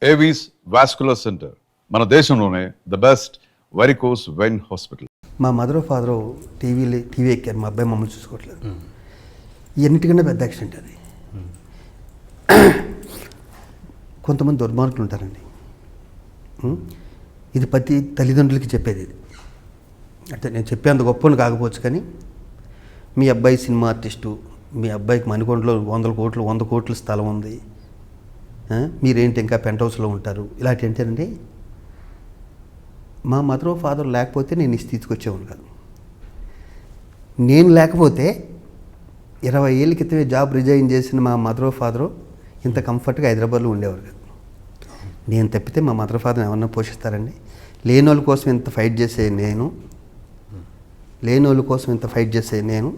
Avis vascular centre మన దేశంలోనే the best varicose vein hospital. మా మదర్ ఫాదర్ టీవీ ఎక్కారు, మా అబ్బాయి మమ్మల్ని చూసుకోవట్లేదు. ఎన్నిటికన్నా పెద్ద యాక్సిడెంట్ అది. కొంతమంది దుర్మార్గులు ఉంటారండి. ఇది ప్రతి తల్లిదండ్రులకి చెప్పేది. ఇది అంటే నేను చెప్పేంత గొప్పని కాకపోవచ్చు, కానీ మీ అబ్బాయి సినిమా ఆర్టిస్టు, మీ అబ్బాయికి మణికొండలో 100 కోట్ల స్థలం ఉంది, మీరేంటి ఇంకా పెంట్ హౌస్లో ఉంటారు, ఇలాంటి ఏంటండి. మా మదర్ ఫాదర్ లేకపోతే నేను ఈ స్థితికి వచ్చేవాడు కాదు. నేను లేకపోతే 20 ఏళ్ళ క్రితమే జాబ్ రిజైన్ చేసిన మా మదర్ ఫాదరు ఇంత కంఫర్ట్గా హైదరాబాద్లో ఉండేవారు కాదు. నేను తప్పితే మా మదర్ ఫాదర్ ఏమన్నా పోషిస్తారండి? లేని వాళ్ళ కోసం ఇంత ఫైట్ చేసే నేను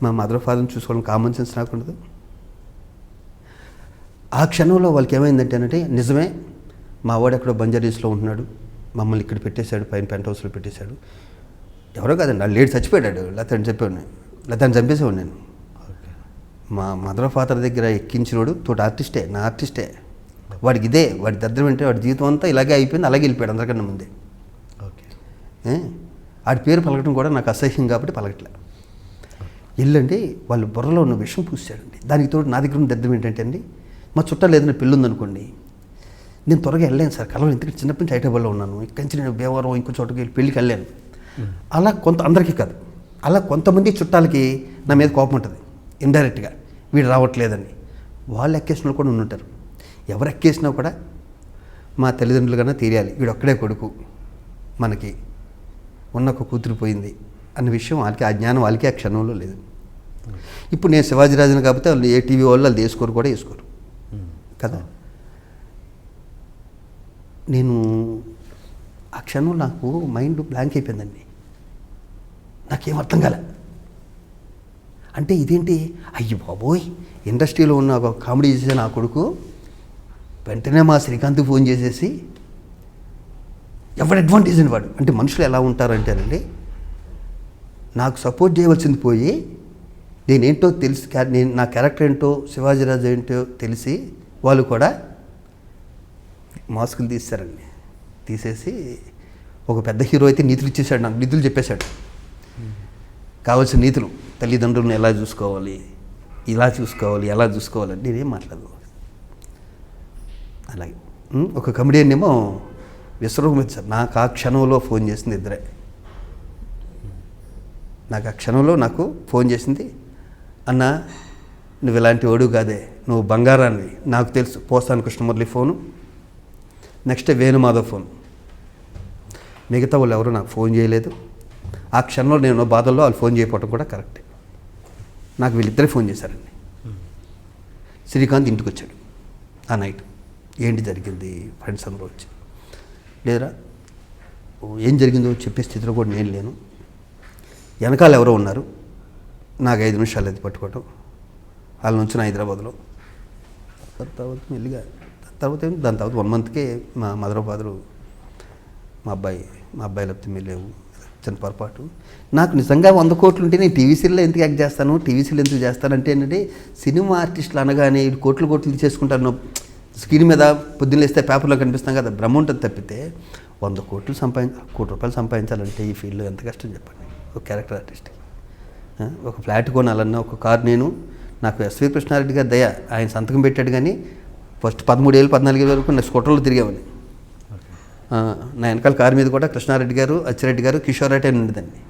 మా మదర్ ఫాదర్ని చూసుకోవడం కామన్ సెన్స్ నాకుండదు. ఆ క్షణంలో వాళ్ళకి ఏమైందంటేనంటే, నిజమే మా వాడు ఎక్కడో బంజారీస్లో ఉంటున్నాడు, మమ్మల్ని ఇక్కడ పెట్టేశాడు, పైన పెంట్ హౌస్లో పెట్టేశాడు. ఎవరో కాదండి, ఆ లేడీ చచ్చిపోయాడు, లేకపోతే చెప్పాడు, లేకపోతే చంపేసేవాడు. నేను మా మదర్ ఫాదర్ దగ్గర ఎక్కించినోడు తోటి ఆర్టిస్టే, నా ఆర్టిస్టే. వాడికి ఇదే, వాడి దరిద్రం అంటే వాడి జీవితం అంతా ఇలాగే అయిపోయింది, అలాగే వెళ్ళిపోయాడు అందరికన్నా ముందే. వాడి పేరు పలకడం కూడా నాకు అసహ్యం కాబట్టి పలకట్లే. వెళ్ళండి, వాళ్ళు బుర్రలో ఉన్న విషయం పూసాడండి. దానికి తోడు నా దగ్గర ఉన్న దరిద్రం ఏంటంటే అండి, మా చుట్టాలు ఏదైనా పెళ్ళి ఉందనుకోండి, నేను త్వరగా వెళ్ళాను సార్, కలవరు. ఎందుకంటే చిన్నప్పటి నుంచి హైదరాబాద్లో ఉన్నాను, ఇక్కడి నుంచి నేను భీమవరం ఇంకో చోటకి వెళ్ళి పెళ్ళికి వెళ్ళాను. అలా అందరికీ కాదు, అలా కొంతమంది చుట్టాలకి నా మీద కోపం ఉంటుంది ఇండైరెక్ట్గా, వీడు రావట్లేదని. వాళ్ళు ఎక్కేసిన కూడా ఉండుంటారు. ఎవరు ఎక్కేసినా కూడా మా తల్లిదండ్రులు కన్నా తెలియాలి, వీడు ఒక్కడే కొడుకు, మనకి ఉన్న ఒక కూతురు పోయింది అన్న విషయం వాళ్ళకి, ఆ జ్ఞానం వాళ్ళకి ఆ క్షణంలో లేదు. ఇప్పుడు నేను శివాజీరాజుని కాబట్టి వాళ్ళు ఏ టీవీ వాళ్ళు వాళ్ళు వేసుకోరు కూడా వేసుకోరు కదా. నేను ఆ క్షణం నాకు మైండ్ బ్లాంక్ అయిపోయిందండి. నాకేం అర్థం కాలే. అంటే ఇదేంటి, అయ్యి బాబోయ్, ఇండస్ట్రీలో ఉన్న ఒక కామెడీ చేసే నా కొడుకు వెంటనే మా శ్రీకాంత్కి ఫోన్ చేసేసి, ఎవరి అడ్వాంటేజ్ అని వాడు. అంటే మనుషులు ఎలా ఉంటారంటేనండి, నాకు సపోర్ట్ చేయవలసింది పోయి నేనేంటో తెలిసి, నా క్యారెక్టర్ ఏంటో శివాజీరాజు ఏంటో తెలిసి వాళ్ళు కూడా మాస్కులు తీస్తారండి. తీసేసి ఒక పెద్ద హీరో అయితే నీతులు ఇచ్చేసాడు, నాకు నీతులు చెప్పేశాడు, కావాల్సిన నీతులు, తల్లిదండ్రులను ఎలా చూసుకోవాలి, ఇలా చూసుకోవాలి, ఎలా చూసుకోవాలని. నేనేం మాట్లాడదు. అలాగే ఒక కమెడియన్ ఏమో విశ్వరూపం సార్, నాకు ఆ క్షణంలో ఫోన్ చేసింది ఇద్దరే. నాకు ఆ క్షణంలో నాకు ఫోన్ చేసింది, అన్న నువ్వు ఇలాంటి వాడు కాదే, నువ్వు బంగారాన్ని, నాకు తెలుసు. పోస్తాను Krishnamurali phone, next Venumadhav phone, మిగతా వాళ్ళు ఎవరు నాకు ఫోన్ చేయలేదు. ఆ క్షణంలో నేను బాధల్లో వాళ్ళు ఫోన్ చేయకపోవడం కూడా కరెక్టే. నాకు వీళ్ళిద్దరే ఫోన్ చేశారండి. శ్రీకాంత్ ఇంటికి వచ్చాడు ఆ నైట్. ఏంటి జరిగింది, ఫ్రెండ్స్ అందరూ వచ్చి, లేదురా ఏం జరిగిందో చెప్పే స్థితిలో కూడా నేను లేను, వెనకాల ఎవరో ఉన్నారు, నాకు 5 నిమిషాలు అది పట్టుకోవటం, వాళ్ళ నుంచి హైదరాబాద్లో. తర్వాత మెల్లిగా దాని తర్వాత 1 మంత్కే మా మదర్ ఫాదరు, మా అబ్బాయి లేకపోతే మెల్లేవు, చిన్న పొరపాటు. నాకు నిజంగా 100 కోట్లు ఉంటే నేను టీవీ సీరియల్లో ఎందుకు యాక్ట్ చేస్తాను, టీవీ సీరియల్ ఎందుకు చేస్తానంటే ఏంటంటే, సినిమా ఆర్టిస్టులు అనగానే కోట్లు తీసేసుకుంటాను, స్క్రీన్ మీద పొద్దున్న లేస్తే పేపర్లో కనిపిస్తాం కదా, భ్రమ ఉంటుంది తప్పితే 100 కోట్లు కోటి రూపాయలు సంపాదించాలంటే ఈ ఫీల్డ్లో ఎంత కష్టం చెప్పండి. ఒక క్యారెక్టర్ ఆర్టిస్ట్కి ఒక ఫ్లాట్ కొనాలన్నా, ఒక కారు, నాకు ఎస్వి కృష్ణారెడ్డి గారి దయ, ఆయన సంతకం పెట్టాడు. కానీ ఫస్ట్ 13 ఏళ్ళు 14 ఏళ్ళ వరకు నేను స్కూటర్లో తిరిగేవాడిని. నా వెనకాల కారు మీద కూడా కృష్ణారెడ్డి గారు, అచ్చిరెడ్డి గారు, కిషోర్ రెడ్డి అని ఉండేదండి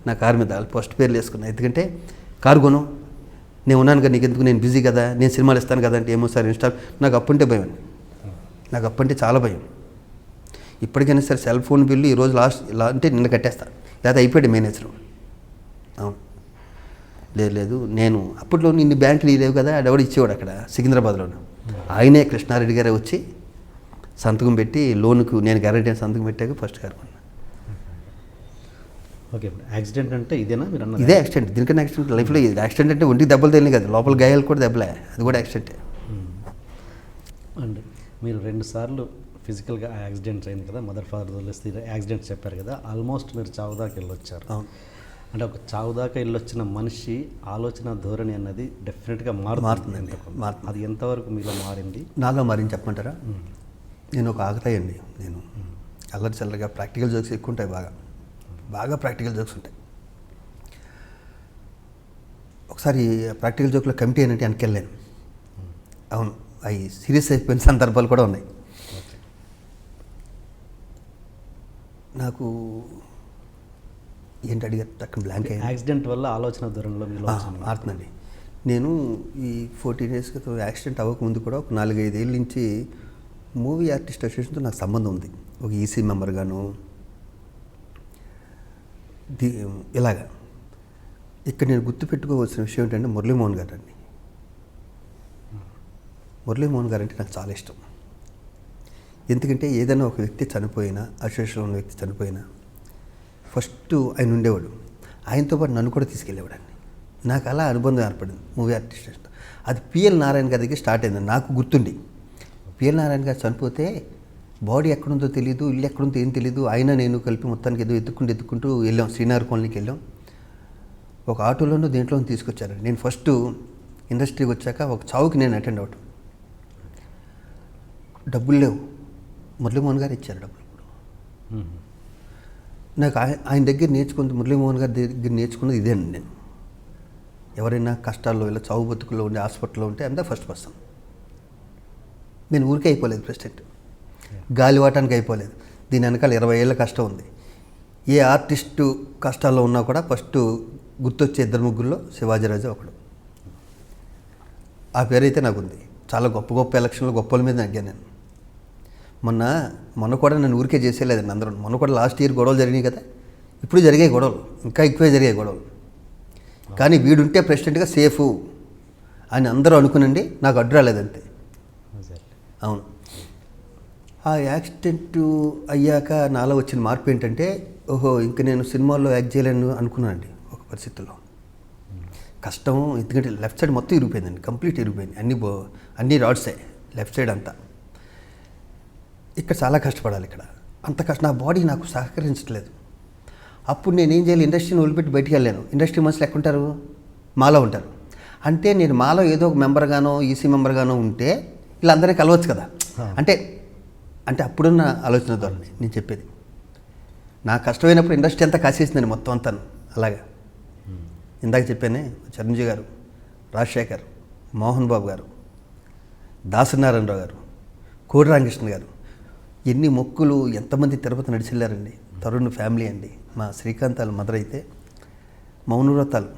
నా కారు మీద. వాళ్ళు ఫస్ట్ పేర్లు వేసుకున్నాను, ఎందుకంటే కారు కొను, నేను ఉన్నాను కదా, నీకు ఎందుకు, నేను బిజీ కదా, నేను సినిమాలు ఇస్తాను కదా అంటే, ఏమో సార్ నాకు అప్పుంటే భయం అండి, నాకు అప్పుంటే చాలా భయం. ఇప్పటికైనా సరే సెల్ ఫోన్ బిల్లు ఈరోజు లాస్ట్ ఇలా అంటే నిన్న కట్టేస్తా, లేదా అయిపోయాడు మేనేజర్. అవును, లేదు నేను అప్పట్లో నిన్ను బ్యాంకులు లేవు కదా, అది ఎవడు ఇచ్చేవాడు అక్కడ సికింద్రాబాద్లోను. ఆయనే కృష్ణారెడ్డి గారే వచ్చి సంతకం పెట్టి లోనుకు నేను గ్యారెంటీ సంతకం పెట్టాక ఫస్ట్ కారు కొన్నా. ఓకే, యాక్సిడెంట్ అంటే ఇదేనా మీరు అన్నది? ఇదే యాక్సిడెంట్, దీనికన్నా యాక్సిడెంట్ లైఫ్లో. ఇది యాక్సిడెంట్ అంటే ఒంటికి దెబ్బలు తెలియదు కదా, లోపల గాయాలు కూడా దెబ్బలే, అది కూడా యాక్సిడెంటే. అండ్ మీరు 2 సార్లు ఫిజికల్గా యాక్సిడెంట్స్ అయింది కదా, మదర్ ఫాదర్ వదిలేస్తే యాక్సిడెంట్స్ చెప్పారు కదా, ఆల్మోస్ట్ మీరు చావుదాకా వెళ్ళొచ్చారు. అంటే ఒక చావు దాకా వెళ్ళొచ్చిన మనిషి ఆలోచన ధోరణి అన్నది డెఫినెట్గా మారుతుందండి. మారుతుంది. అది ఎంతవరకు మీలో మారింది? నాలో మరింత చెప్పమంటారా? నేను ఒక ఆగతాయండి. నేను అల్లరి చల్లగా ప్రాక్టికల్ జోక్స్ ఎక్కువ ఉంటాయి, బాగా ప్రాక్టికల్ జోక్స్ ఉంటాయి. ఒకసారి ప్రాక్టికల్ జోక్లో కమిటీ అయినట్టు వెనకెళ్ళాను. అవును, అవి సీరియస్ అయిపోయిన సందర్భాలు కూడా ఉన్నాయి. నాకు ఏంటి అడిగారు, టక్కన బ్లాంక్ అయ్యింది. యాక్సిడెంట్ వల్ల ఆలోచన ధోరణిలో మీలో మారుతుందండి. నేను ఈ 14 years క్రితం యాక్సిడెంట్ అవ్వకముందు కూడా ఒక 4-5 ఏళ్ళ నుంచి మూవీ ఆర్టిస్ట్ అసోసియేషన్తో నాకు సంబంధం ఉంది. ఒక ఈసీ మెంబర్గాను ఇలాగా. ఇక్కడ నేను గుర్తుపెట్టుకోవాల్సిన విషయం ఏంటంటే మురళీమోహన్ గారు అండి. మురళీమోహన్ గారు అంటే నాకు చాలా ఇష్టం. ఎందుకంటే ఏదైనా ఒక వ్యక్తి చనిపోయినా, అసోసియేషన్లో ఉన్న వ్యక్తి చనిపోయినా ఫస్ట్ ఆయన ఉండేవాడు. ఆయనతో పాటు నన్ను కూడా తీసుకెళ్ళేవాడండి. నాకు అలా అనుబంధం ఏర్పడింది మూవీ ఆర్టిస్ట్. అది పిఎల్ నారాయణ గారి దగ్గర స్టార్ట్ అయింది. నాకు గుర్తుండి పిఎల్ నారాయణ గారు చనిపోతే బాడీ ఎక్కడుందో తెలియదు, ఇల్లు ఎక్కడుందో ఏం తెలియదు. ఆయన నేను కలిపి మొత్తానికి ఏదో ఎత్తుకుంటూ వెళ్ళాం. శ్రీనగర్ కాలనీకి వెళ్ళాం. ఒక ఆటోలోనూ దేంట్లో తీసుకొచ్చారండి. నేను ఫస్ట్ ఇండస్ట్రీకి వచ్చాక ఒక చావుకి నేను అటెండ్ అవటం. డబ్బులు లేవు, మురళీమోహన్ గారు ఇచ్చారు డబ్బులు. నాకు ఆయన దగ్గర నేర్చుకుంది, మురళీమోహన్ గారి దగ్గర నేర్చుకున్నది ఇదేనండి. నేను ఎవరైనా కష్టాల్లో ఇలా చావు బతుకుల్లో ఉండి హాస్పిటల్లో ఉంటే అంతా ఫస్ట్ పర్సన్. నేను ఊరికే అయిపోలేదు ప్రెసిడెంట్, గాలివాటానికి అయిపోలేదు. దీని వెనకాల 20 ఏళ్ళ కష్టం ఉంది. ఏ ఆర్టిస్టు కష్టాల్లో ఉన్నా కూడా ఫస్ట్ గుర్తొచ్చే 2-3 శివాజీరాజు ఒకడు. ఆ పేరైతే నాకు ఉంది. చాలా గొప్ప ఎలక్షన్లు గొప్పల మీద నగ్గాను నేను. మొన్న కూడా నన్ను ఊరికే చేసేలేదండి అందరూ. మొన్న కూడా లాస్ట్ ఇయర్ గొడవలు జరిగినాయి కదా, ఇప్పుడు జరిగాయి గొడవలు, ఇంకా ఎక్కువే జరిగాయి గొడవలు. కానీ వీడుంటే ప్రెసిడెంట్గా సేఫు అని అందరూ అనుకునండి, నాకు అడ్డు రాలేదంతే. అవును, ఆ యాక్సిడెంట్ అయ్యాక నాలో వచ్చిన మార్పు ఏంటంటే, ఓహో ఇంక నేను సినిమాల్లో యాక్ట్ చేయలేను అనుకున్నానండి ఒక పరిస్థితుల్లో. కష్టం, ఎందుకంటే లెఫ్ట్ సైడ్ మొత్తం ఇరిగిపోయిందండి, కంప్లీట్ ఇరిగిపోయింది. అన్ని రాడ్సే లెఫ్ట్ సైడ్ అంతా. ఇక్కడ చాలా కష్టపడాలి. ఇక్కడ అంత కష్టం, నా బాడీ నాకు సహకరించట్లేదు. అప్పుడు నేను ఏం చేయాలి, ఇండస్ట్రీని వదిలిపెట్టి బయటికి వెళ్ళాను. ఇండస్ట్రీ మనుషులు ఎక్కడుంటారు, మాలో ఉంటారు. అంటే నేను మాలో ఏదో ఒక మెంబర్గానో ఈసీ మెంబర్గానో ఉంటే వీళ్ళందరినీ కలవచ్చు కదా. అంటే అప్పుడున్న ఆలోచన ధోరణి నేను చెప్పేది. నాకు కష్టమైనప్పుడు ఇండస్ట్రీ అంతా కాసేసిందండి మొత్తం అంతా. అలాగా ఇందాక చెప్పానే, చిరంజీవి గారు, రాజశేఖర్, మోహన్ బాబు గారు, దాసనారాయణరావు గారు, కోడి రామకృష్ణ గారు, ఎన్ని మొక్కులు, ఎంతమంది తిరుపతి నడిచెళ్ళారండి. తరుణ్ ఫ్యామిలీ అండి. మా శ్రీకాంతాలు మదర్ అయితే మౌనవ్రతాలు,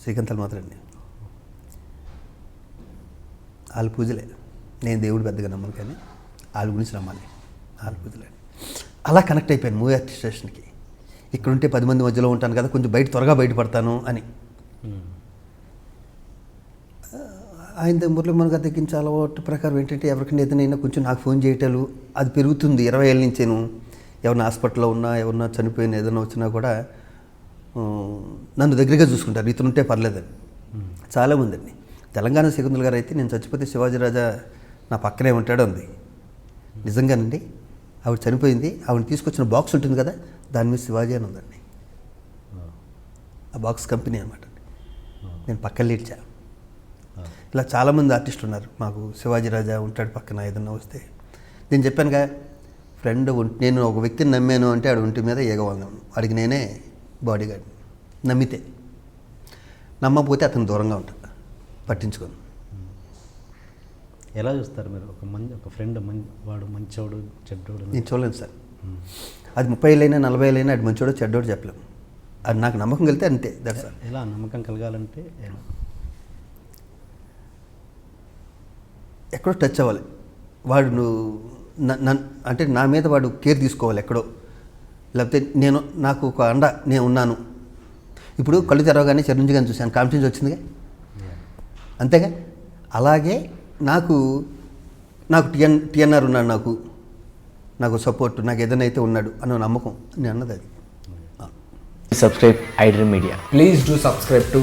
శ్రీకాంతాలు మదర్ అండి. వాళ్ళ పూజలే. నేను దేవుడు పెద్దగా నమ్మను, కానీ వాళ్ళ గురించి నమ్మాలి. వాళ్ళ పూజలే. అలా కనెక్ట్ అయిపోయాను మూవీ ఆర్టిస్ట్ స్టేషన్కి. ఇక్కడుంటే 10 మంది మధ్యలో ఉంటాను కదా, కొంచెం త్వరగా బయటపడతాను అని. ఆయన మురళీమోహన్ గారి తగ్గించే అలవాటు ప్రకారం ఏంటంటే, ఎవరికైనా ఏదైనా కొంచెం నాకు ఫోన్ చేయటాలు అది పెరుగుతుంది. 20 ఏళ్ళ నుంచేను ఎవరైనా హాస్పిటల్లో ఉన్నా, ఎవరన్నా చనిపోయినా, ఏదైనా వచ్చినా కూడా నన్ను దగ్గరగా చూసుకుంటారు. ఇతను ఉంటే పర్లేదని. చాలామంది అండి. తెలంగాణ శకుంతల గారు అయితే, నేను చచ్చిపోతే శివాజీరాజా నా పక్కనే ఉంటాడు అంది. నిజంగానండి, ఆవిడ చనిపోయింది, ఆవిడ తీసుకొచ్చిన బాక్స్ ఉంటుంది కదా, దాని మీద శివాజీ అని ఉందండి. ఆ బాక్స్ కంపెనీ అనమాట. నేను పక్కన లేడ్చా. ఇలా చాలామంది ఆర్టిస్టులు ఉన్నారు. మాకు శివాజీరాజా ఉంటాడు పక్కన, ఏదన్నా వస్తే. నేను చెప్పానుగా, ఫ్రెండ్ నేను ఒక వ్యక్తిని నమ్మాను అంటే ఆడు ఒంటి మీద ఏగవాలను. వాడికి నేనే బాడీ గార్డ్. నమ్మితే, నమ్మకపోతే అతను దూరంగా ఉంటాడు, పట్టించుకోను. ఎలా చూస్తారు మీరు ఒక ఫ్రెండ్ వాడు మంచోడు చెడ్డోడు? నేను చూడలేను సార్. అది 30 ఏళ్ళైనా 40 ఏళ్ళైనా అది మంచోడో చెడ్డోడు చెప్పలేము. అది నాకు నమ్మకం కలిగితే అంతే. That's all. ఎలా నమ్మకం కలగాలంటే ఎక్కడో టచ్ అవ్వాలి వాడు. అంటే నా మీద వాడు కేర్ తీసుకోవాలి ఎక్కడో. లేకపోతే నాకు ఒక అండ నేను ఉన్నాను. ఇప్పుడు కళ్ళు తెరవగానే చిరంజీవి గారిని చూశాను, కాన్ఫిడెన్స్ వచ్చిందిగా, అంతేగా. అలాగే నాకు టిఎన్ఆర్ ఉన్నాడు, నాకు సపోర్ట్, నాకు ఏదైనా అయితే ఉన్నాడు అన్న నమ్మకం నేను అన్నది అది. Subscribe iDream Media. Please do subscribe to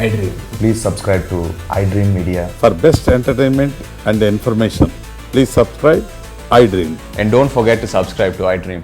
iDream. Please subscribe to iDream Media. For best entertainment and information, please subscribe iDream. And don't forget to subscribe to iDream.